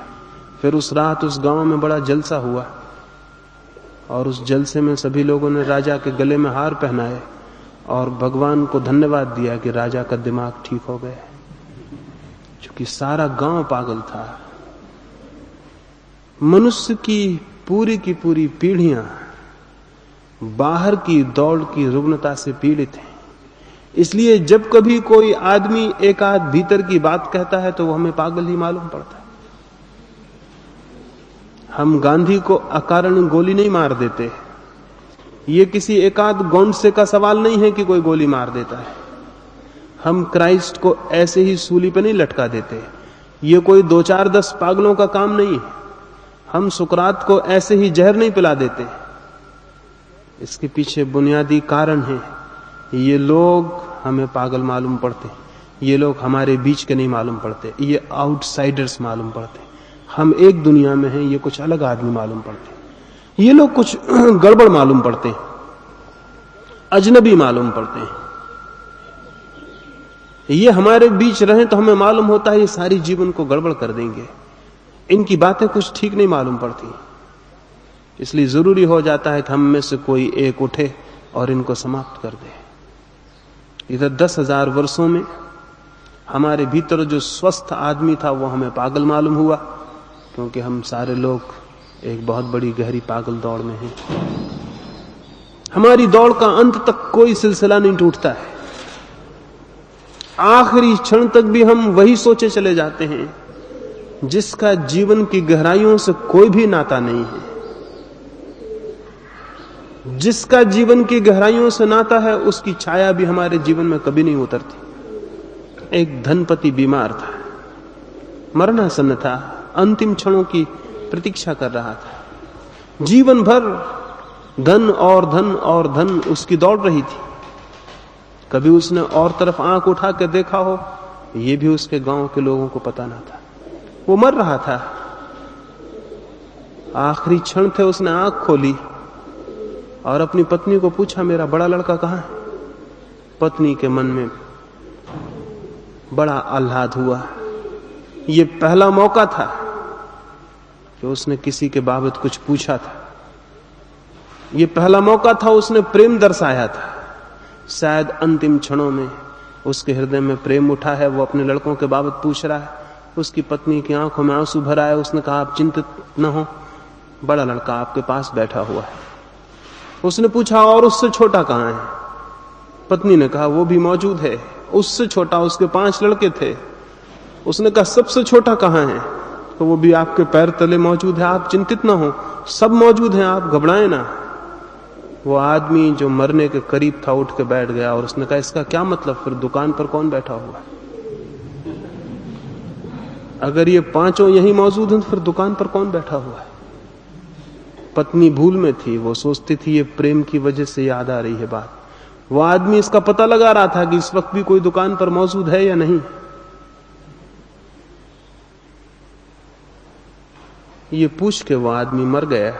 Speaker 1: फिर उस रात उस गांव में बड़ा जलसा हुआ और उस जलसे में सभी लोगों ने राजा के गले में हार पहनाए और भगवान को धन्यवाद दिया कि राजा का दिमाग ठीक हो गया, क्योंकि सारा गांव पागल था। मनुष्य की पूरी पीढ़ियां बाहर की दौड़ की रुग्णता से पीड़ित हैं। इसलिए जब कभी कोई आदमी एक आध भीतर की बात कहता है तो वो हमें पागल ही मालूम पड़ता है। हम गांधी को अकारण गोली नहीं मार देते, ये किसी एकाध गोंडसे का सवाल नहीं है कि कोई गोली मार देता है। हम क्राइस्ट को ऐसे ही सूली पर नहीं लटका देते, ये कोई 2-4-10 पागलों का काम नहीं है। हम सुकरात को ऐसे ही जहर नहीं पिला देते, इसके पीछे बुनियादी कारण है। ये लोग हमें पागल मालूम पड़ते, ये लोग हमारे बीच के नहीं मालूम पड़ते, ये आउटसाइडर्स मालूम पड़ते। हम एक दुनिया में हैं, ये कुछ अलग आदमी मालूम पड़ते। ये लोग कुछ गड़बड़ मालूम पड़ते हैं, अजनबी मालूम पड़ते हैं। ये हमारे बीच रहें तो हमें मालूम होता है ये सारी जीवन को गड़बड़ कर देंगे, इनकी बातें कुछ ठीक नहीं मालूम पड़ती। इसलिए जरूरी हो जाता है कि हम में से कोई एक उठे और इनको समाप्त कर दे। इधर 10,000 वर्षों में हमारे भीतर जो स्वस्थ आदमी था वो हमें पागल मालूम हुआ, क्योंकि हम सारे लोग एक बहुत बड़ी गहरी पागल दौड़ में हैं। हमारी दौड़ का अंत तक कोई सिलसिला नहीं टूटता है। आखिरी क्षण तक भी हम वही सोचे चले जाते हैं जिसका जीवन की गहराइयों से कोई भी नाता नहीं है। जिसका जीवन की गहराइयों से नाता है उसकी छाया भी हमारे जीवन में कभी नहीं उतरती। एक धनपति बीमार था, मरणासन्न था, अंतिम क्षणों की प्रतीक्षा कर रहा था। जीवन भर धन और धन और धन उसकी दौड़ रही थी। कभी उसने और तरफ आंख उठा के देखा हो, यह भी उसके गांव के लोगों को पता ना था। वो मर रहा था, आखिरी क्षण थे, उसने आंख खोली और अपनी पत्नी को पूछा मेरा बड़ा लड़का कहां है। पत्नी के मन में बड़ा आह्लाद हुआ। ये पहला मौका था कि उसने किसी के बाबत कुछ पूछा था, ये पहला मौका था उसने प्रेम दर्शाया था। शायद अंतिम क्षणों में उसके हृदय में प्रेम उठा है, वो अपने लड़कों के बाबत पूछ रहा है उसकी पत्नी की आंखों में आंसू भर आए। उसने कहा, आप चिंतित न हो, बड़ा लड़का आपके पास बैठा हुआ है। उसने पूछा, और उससे छोटा कहां है? पत्नी ने कहा, वो भी मौजूद है। उससे छोटा, उसके 5 लड़के थे। उसने कहा, सबसे छोटा कहां है? तो वो भी आपके पैर तले मौजूद है, आप चिंतित ना हो, सब मौजूद हैं, आप घबराएं ना। वो आदमी जो मरने के करीब था उठ के बैठ गया और उसने कहा, इसका क्या मतलब? फिर दुकान पर कौन बैठा हुआ है? अगर ये 5 यहीं मौजूद हैं तो फिर दुकान पर कौन बैठा हुआ है? पत्नी भूल में थी, वो सोचती थी ये प्रेम की वजह से याद आ रही है बात। वो आदमी इसका पता लगा रहा था कि इस वक्त भी कोई दुकान पर मौजूद है या नहीं। ये पूछ के वो आदमी मर गया।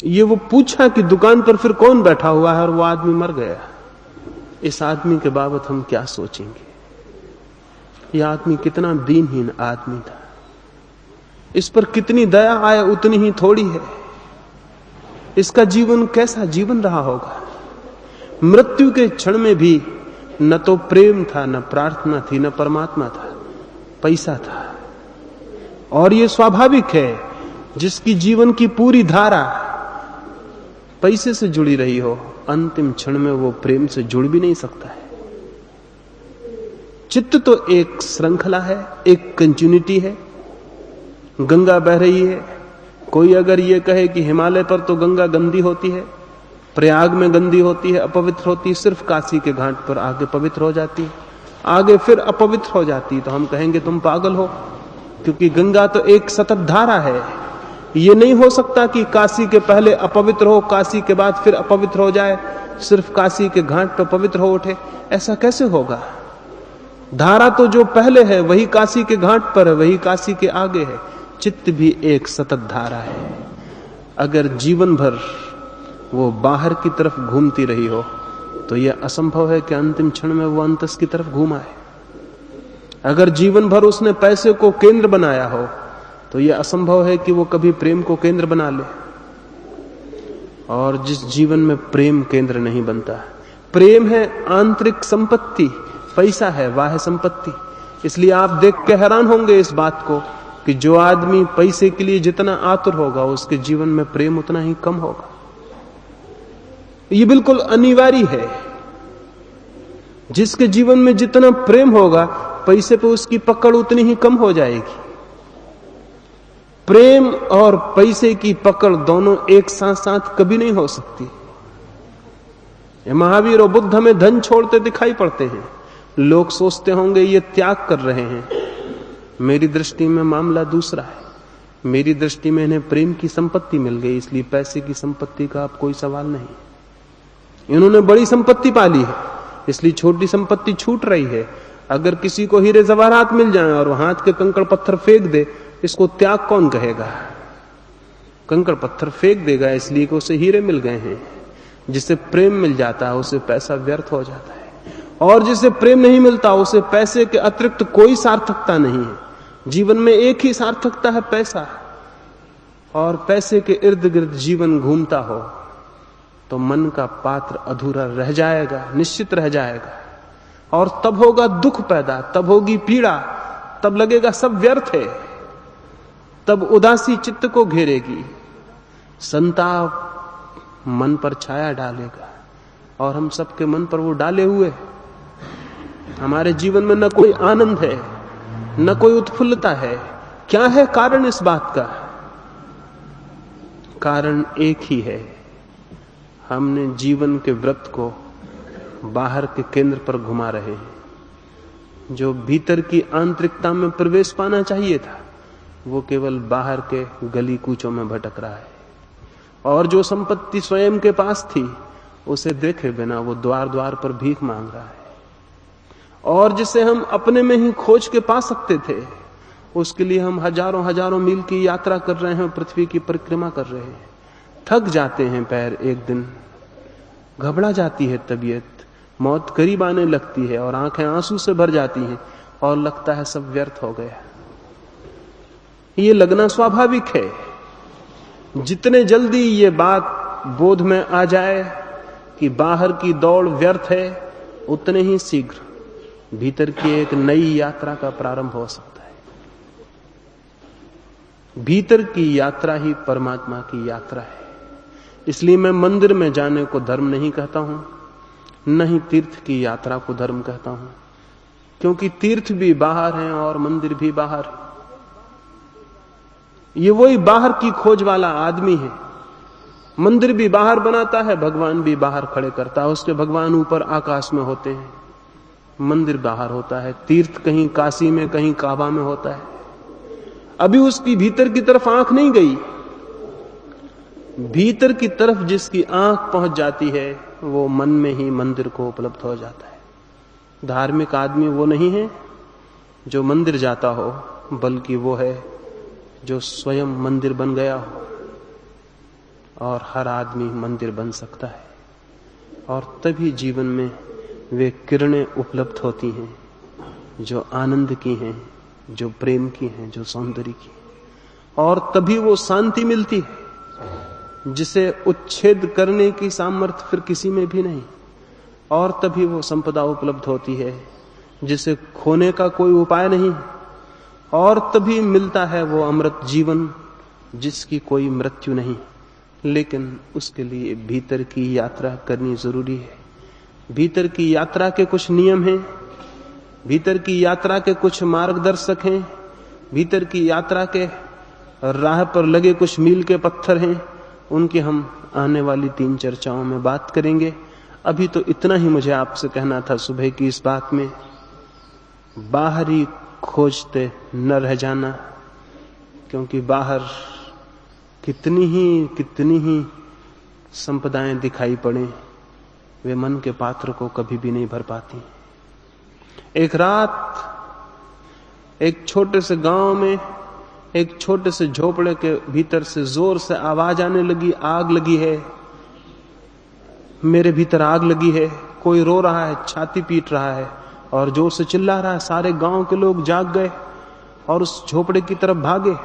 Speaker 1: ये वो पूछा कि दुकान पर फिर कौन बैठा हुआ है, और वो आदमी मर गया। इस आदमी के बाबत हम क्या सोचेंगे? यह आदमी कितना दीनहीन आदमी था। इस पर कितनी दया आए उतनी ही थोड़ी है। इसका जीवन कैसा जीवन रहा होगा? मृत्यु के क्षण में भी न तो प्रेम था, न प्रार्थना थी, न परमात्मा था, पैसा था। और ये स्वाभाविक है, जिसकी जीवन की पूरी धारा पैसे से जुड़ी रही हो, अंतिम क्षण में वो प्रेम से जुड़ भी नहीं सकता है। चित्त तो एक श्रृंखला है, एक कंटिन्यूटी है। गंगा बह रही है। कोई अगर ये कहे कि हिमालय पर तो गंगा गंदी होती है, प्रयाग में गंदी होती है, अपवित्र होती है, सिर्फ काशी के घाट पर आगे पवित्र हो जाती है, आगे फिर अपवित्र हो जाती है, तो हम कहेंगे तुम पागल हो, क्योंकि गंगा तो एक सतत धारा है। ये नहीं हो सकता कि काशी के पहले अपवित्र हो, काशी के बाद फिर अपवित्र हो जाए, सिर्फ काशी के घाट पर पवित्र हो उठे। ऐसा कैसे होगा? धारा तो जो पहले है वही काशी के घाट पर है, वही काशी के आगे है। चित्त भी एक सतत धारा है। अगर जीवन भर वो बाहर की तरफ घूमती रही हो तो यह असंभव है कि अंतिम क्षण में वो अंतस की तरफ घूम आए। अगर जीवन भर उसने पैसे को केंद्र बनाया हो तो यह असंभव है कि वो कभी प्रेम को केंद्र बना ले। और जिस जीवन में प्रेम केंद्र नहीं बनता, प्रेम है आंतरिक संपत्ति, पैसा है बाह्य संपत्ति। इसलिए आप देख के हैरान होंगे इस बात को कि जो आदमी पैसे के लिए जितना आतुर होगा उसके जीवन में प्रेम उतना ही कम होगा। ये बिल्कुल अनिवार्य है। जिसके जीवन में जितना प्रेम होगा पैसे पे उसकी पकड़ उतनी ही कम हो जाएगी। प्रेम और पैसे की पकड़ दोनों एक साथ साथ कभी नहीं हो सकती। महावीर और बुद्ध हमें धन छोड़ते दिखाई पड़ते हैं। लोग सोचते होंगे ये त्याग कर रहे हैं। मेरी दृष्टि में मामला दूसरा है। मेरी दृष्टि में इन्हें प्रेम की संपत्ति मिल गई, इसलिए पैसे की संपत्ति का अब कोई सवाल नहीं। इन्होंने बड़ी संपत्ति पाली है, इसलिए छोटी संपत्ति छूट रही है। अगर किसी को हीरे जवाहरात मिल जाए और हाथ के कंकड़ पत्थर फेंक दे, इसको त्याग कौन कहेगा? कंकड़ पत्थर फेंक देगा इसलिए कि उसे हीरे मिल गए हैं। जिसे प्रेम मिल जाता है उसे पैसा व्यर्थ हो जाता है, और जिसे प्रेम नहीं मिलता उसे पैसे के अतिरिक्त कोई सार्थकता नहीं है। जीवन में एक ही सार्थकता है, पैसा। और पैसे के इर्द गिर्द जीवन घूमता हो तो मन का पात्र अधूरा रह जाएगा, निश्चित रह जाएगा। और तब होगा दुख पैदा, तब होगी पीड़ा, तब लगेगा सब व्यर्थ है। तब उदासी चित्त को घेरेगी, संताप मन पर छाया डालेगा, और हम सबके मन पर वो डाले हुए। हमारे जीवन में न कोई आनंद है, न कोई उत्फुल्लता है। क्या है कारण इस बात का? कारण एक ही है, हमने जीवन के वृत्त को बाहर के केंद्र पर घुमा रहे हैं। जो भीतर की आंतरिकता में प्रवेश पाना चाहिए था वो केवल बाहर के गली कूचों में भटक रहा है। और जो संपत्ति स्वयं के पास थी उसे देखे बिना वो द्वार द्वार पर भीख मांग रहा है। और जिसे हम अपने में ही खोज के पा सकते थे उसके लिए हम हजारों हजारों मील की यात्रा कर रहे हैं, पृथ्वी की परिक्रमा कर रहे हैं। थक जाते हैं पैर, एक दिन घबरा जाती है तबीयत, मौत करीब आने लगती है और आंखें आंसू से भर जाती हैं और लगता है सब व्यर्थ हो गया। ये लगना स्वाभाविक है। जितने जल्दी ये बात बोध में आ जाए कि बाहर की दौड़ व्यर्थ है, उतने ही शीघ्र भीतर की एक नई यात्रा का प्रारंभ हो सकता है। भीतर की यात्रा ही परमात्मा की यात्रा है। इसलिए मैं मंदिर में जाने को धर्म नहीं कहता हूं, न ही तीर्थ की यात्रा को धर्म कहता हूं, क्योंकि तीर्थ भी बाहर है और मंदिर भी बाहर है। ये वही बाहर की खोज वाला आदमी है। मंदिर भी बाहर बनाता है, भगवान भी बाहर खड़े करता है, उसके भगवान ऊपर आकाश में होते हैं। मंदिर बाहर होता है, तीर्थ कहीं काशी में, कहीं काबा में होता है। अभी उसकी भीतर की तरफ आंख नहीं गई। भीतर की तरफ जिसकी आंख पहुंच जाती है वो मन में ही मंदिर को उपलब्ध हो जाता है। धार्मिक आदमी वो नहीं है जो मंदिर जाता हो, बल्कि वो है जो स्वयं मंदिर बन गया हो। और हर आदमी मंदिर बन सकता है, और तभी जीवन में वे किरणें उपलब्ध होती हैं जो आनंद की हैं, जो प्रेम की हैं, जो सौंदर्य की हैं। और तभी वो शांति मिलती है जिसे उच्छेद करने की सामर्थ्य फिर किसी में भी नहीं। और तभी वो संपदा उपलब्ध होती है जिसे खोने का कोई उपाय नहीं। और तभी मिलता है वो अमृत जीवन जिसकी कोई मृत्यु नहीं। लेकिन उसके लिए भीतर की यात्रा करनी जरूरी है। भीतर की यात्रा के कुछ नियम हैं, भीतर की यात्रा के कुछ मार्गदर्शक हैं, भीतर की यात्रा के राह पर लगे कुछ मील के पत्थर हैं। उनकी हम आने वाली 3 चर्चाओं में बात करेंगे। अभी तो इतना ही मुझे आपसे कहना था सुबह की इस बात में। बाहरी खोजते न रह जाना, क्योंकि बाहर कितनी ही संपदाएं दिखाई पड़े, वे मन के पात्र को कभी भी नहीं भर पाती। एक रात एक छोटे से गांव में एक छोटे से झोपड़े के भीतर से जोर से आवाज आने लगी, आग लगी है, मेरे भीतर आग लगी है। कोई रो रहा है, छाती पीट रहा है और जोर से चिल्ला रहा है। सारे गांव के लोग जाग गए और उस झोपड़े की तरफ भागे।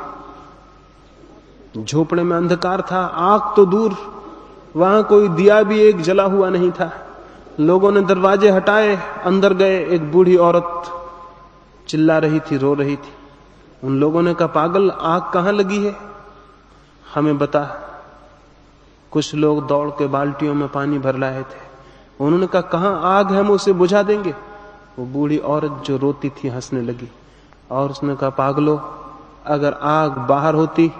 Speaker 1: झोपड़े में अंधकार था, आग तो दूर, वहां कोई दिया भी एक जला हुआ नहीं था। लोगों ने दरवाजे हटाए, अंदर गए। एक बूढ़ी औरत चिल्ला रही थी, रो रही थी। उन लोगों ने कहा, पागल, आग कहां लगी है, हमें बता। कुछ लोग दौड़ के बाल्टियों में पानी भर लाए थे। उन्होंने कहा, कहां आग है, हम उसे बुझा देंगे। वो बूढ़ी औरत जो रोती थी हंसने लगी और उसने कहा, पागलो, अगर आग बाहर होती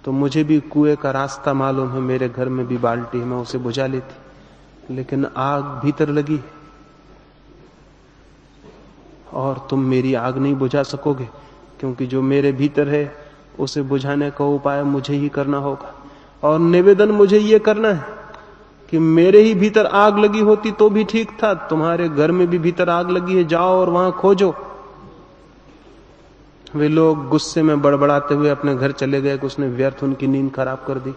Speaker 1: तो मुझे भी कुएं का रास्ता मालूम है, मेरे घर में भी बाल्टी है, मैं उसे बुझा लेती। लेकिन आग भीतर लगी और तुम मेरी आग नहीं बुझा सकोगे, क्योंकि जो मेरे भीतर है उसे बुझाने का उपाय मुझे ही करना होगा। और निवेदन मुझे ये करना है कि मेरे ही भीतर आग लगी होती तो भी ठीक था, तुम्हारे घर में भी भीतर आग लगी है, जाओ और वहां खोजो। वे लोग गुस्से में बड़बड़ाते हुए अपने घर चले गए कि उसने व्यर्थ उनकी नींद खराब कर दी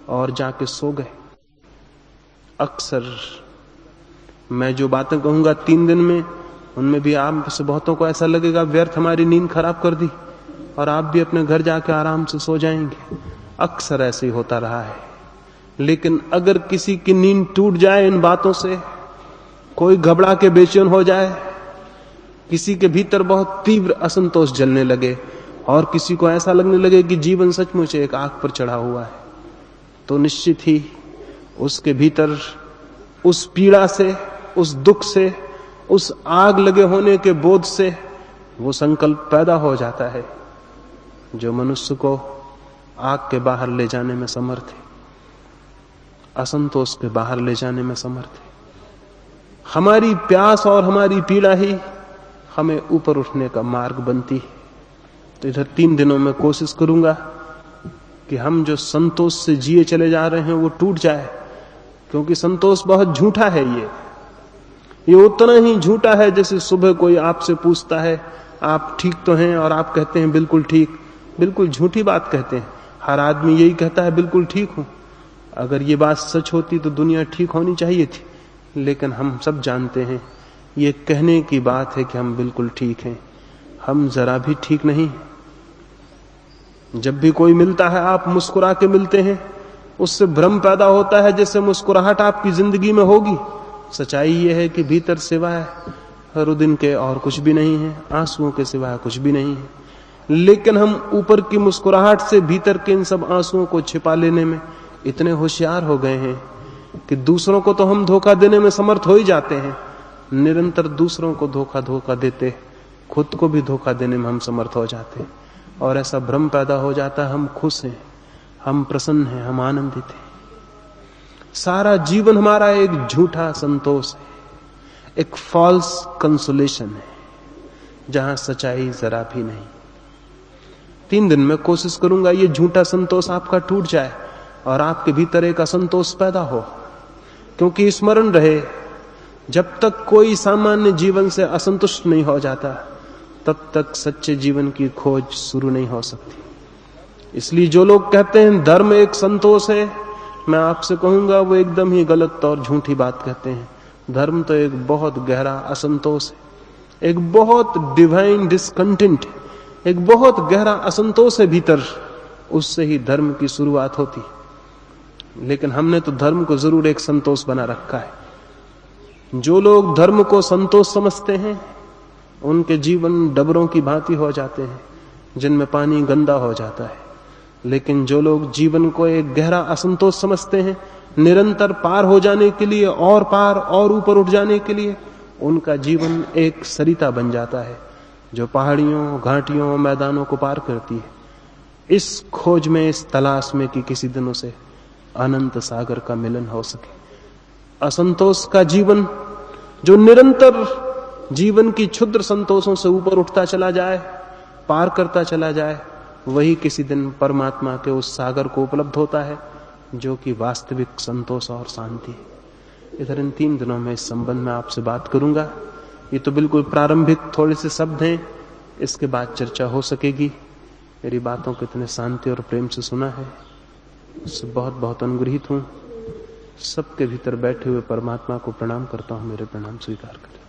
Speaker 1: और जाके सो गए। अक्सर मैं जो बातें कहूंगा 3 दिन में, उनमें भी आप से बहुतों को ऐसा लगेगा व्यर्थ हमारी नींद खराब कर दी और आप भी अपने घर जाके आराम से सो जाएंगे। अक्सर ऐसे ही होता रहा है। लेकिन अगर किसी की नींद टूट जाए इन बातों से, कोई घबरा के बेचैन हो जाए, किसी के भीतर बहुत तीव्र असंतोष जलने लगे और किसी को ऐसा लगने लगे कि जीवन सचमुच एक आग पर चढ़ा हुआ है, तो निश्चित ही उसके भीतर उस पीड़ा से, उस दुख से, उस आग लगे होने के बोध से वो संकल्प पैदा हो जाता है जो मनुष्य को आग के बाहर ले जाने में समर्थ है, असंतोष के बाहर ले जाने में समर्थ है। हमारी प्यास और हमारी पीड़ा ही हमें ऊपर उठने का मार्ग बनती है। तो इधर 3 दिनों में कोशिश करूंगा कि हम जो संतोष से जिए चले जा रहे हैं वो टूट जाए, क्योंकि संतोष बहुत झूठा है। ये उतना ही झूठा है जैसे सुबह कोई आपसे पूछता है आप ठीक तो हैं, और आप कहते हैं बिल्कुल ठीक। बिल्कुल झूठी बात कहते हैं। हर आदमी यही कहता है बिल्कुल ठीक हूं। अगर ये बात सच होती तो दुनिया ठीक होनी चाहिए थी, लेकिन हम सब जानते हैं ये कहने की बात है कि हम बिल्कुल ठीक हैं। हम जरा भी ठीक नहीं। जब भी कोई मिलता है, आप मुस्कुरा के मिलते हैं, उससे भ्रम पैदा होता है जैसे मुस्कुराहट आपकी जिंदगी में होगी। सच्चाई यह है कि भीतर सिवाय रुदिन के और कुछ भी नहीं है, आंसुओं के सिवा कुछ भी नहीं है। लेकिन हम ऊपर की मुस्कुराहट से भीतर के इन सब आंसुओं को छिपा लेने में इतने होशियार हो गए हैं कि दूसरों को तो हम धोखा देने में समर्थ हो ही जाते हैं, निरंतर दूसरों को धोखा देते खुद को भी धोखा देने में हम समर्थ हो जाते हैं। और ऐसा भ्रम पैदा हो जाता है हम खुश हैं, हम प्रसन्न हैं, हम आनंदित हैं। सारा जीवन हमारा एक झूठा संतोष है, एक फॉल्स कंसोलेशन है, जहां सच्चाई जरा भी नहीं। 3 दिन में कोशिश करूंगा ये झूठा संतोष आपका टूट जाए और आपके भीतर एक असंतोष पैदा हो। क्योंकि स्मरण रहे, जब तक कोई सामान्य जीवन से असंतुष्ट नहीं हो जाता तब तक सच्चे जीवन की खोज शुरू नहीं हो सकती। इसलिए जो लोग कहते हैं धर्म एक संतोष है, मैं आपसे कहूंगा वो एकदम ही गलत और झूठी बात कहते हैं। धर्म तो एक बहुत गहरा असंतोष है, एक बहुत डिवाइन डिस्कंटेंट, एक बहुत गहरा असंतोष है भीतर, उससे ही धर्म की शुरुआत होती। लेकिन हमने तो धर्म को जरूर एक संतोष बना रखा है। जो लोग धर्म को संतोष समझते हैं उनके जीवन डबरों की भांति हो जाते हैं जिनमें पानी गंदा हो जाता है। लेकिन जो लोग जीवन को एक गहरा असंतोष समझते हैं, निरंतर पार हो जाने के लिए और पार और ऊपर उठ जाने के लिए, उनका जीवन एक सरिता बन जाता है जो पहाड़ियों, घाटियों, मैदानों को पार करती है। इस खोज में, इस तलाश में कि किसी दिन उसे अनंत सागर का मिलन हो सके। असंतोष का जीवन जो निरंतर जीवन की क्षुद्र संतोषों से ऊपर उठता चला जाए, पार करता चला जाए, वही किसी दिन परमात्मा के उस सागर को उपलब्ध होता है जो कि वास्तविक संतोष और शांति है। इधर इन 3 दिनों में इस संबंध में आपसे बात करूंगा। ये तो बिल्कुल प्रारंभिक थोड़े से शब्द हैं, इसके बाद चर्चा हो सकेगी। मेरी बातों को इतने शांति और प्रेम से सुना है, उससे बहुत बहुत अनुग्रहित हूं। सबके भीतर बैठे हुए परमात्मा को प्रणाम करता हूं, मेरे प्रणाम स्वीकार करें।